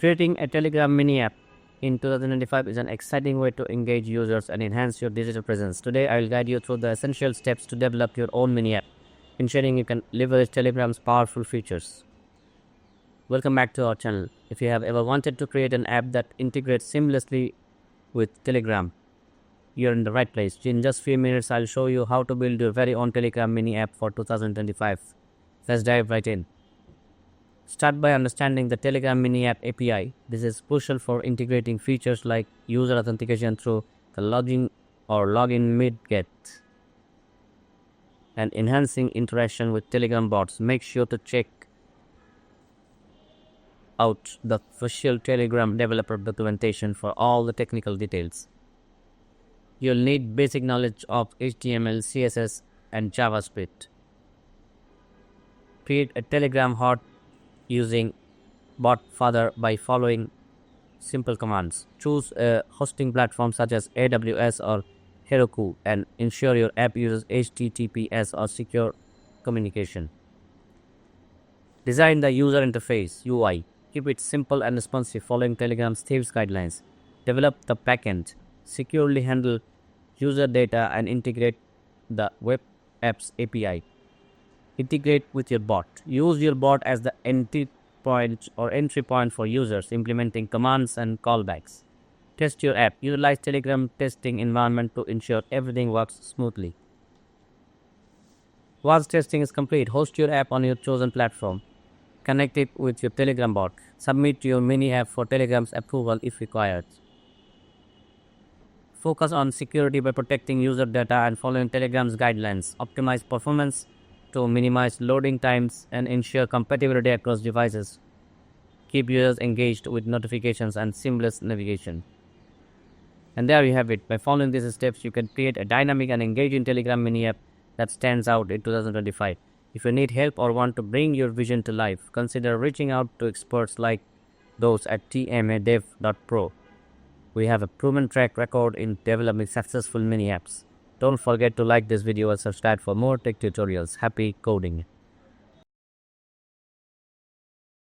Creating a Telegram mini app in 2025 is an exciting way to engage users and enhance your digital presence. Today, I will guide you through the essential steps to develop your own mini app, ensuring you can leverage Telegram's powerful features. Welcome back to our channel. If you have ever wanted to create an app that integrates seamlessly with Telegram, you're in the right place. In just few minutes, I'll show you how to build your very own Telegram mini app for 2025. Let's dive right in. Start by understanding the Telegram mini app API. This is crucial for integrating features like user authentication through the login or login mid-get and enhancing interaction with Telegram bots. Make sure to check out the official Telegram developer documentation for all the technical details. You'll need basic knowledge of HTML, CSS, and JavaScript. Create a Telegram bot using Botfather by following simple commands. Choose a hosting platform such as AWS or Heroku and ensure your app uses HTTPS or secure communication. Design the user interface (UI). Keep it simple and responsive following Telegram's Thieves guidelines. Develop the backend. Securely handle user data and integrate the web apps API. Integrate with your bot. Use your bot as the entry point for users, implementing commands and callbacks. Test your app. Utilize Telegram testing environment to ensure everything works smoothly. Once testing is complete, host your app on your chosen platform. Connect it with your Telegram bot. Submit your mini app for Telegram's approval if required. Focus on security by protecting user data and following Telegram's guidelines. Optimize performance to minimize loading times and ensure compatibility across devices. Keep users engaged with notifications and seamless navigation. And there you have it. By following these steps, you can create a dynamic and engaging Telegram mini app that stands out in 2025. If you need help or want to bring your vision to life, consider reaching out to experts like those at tmadev.pro. We have a proven track record in developing successful mini apps. Don't forget to like this video and subscribe for more tech tutorials. Happy coding!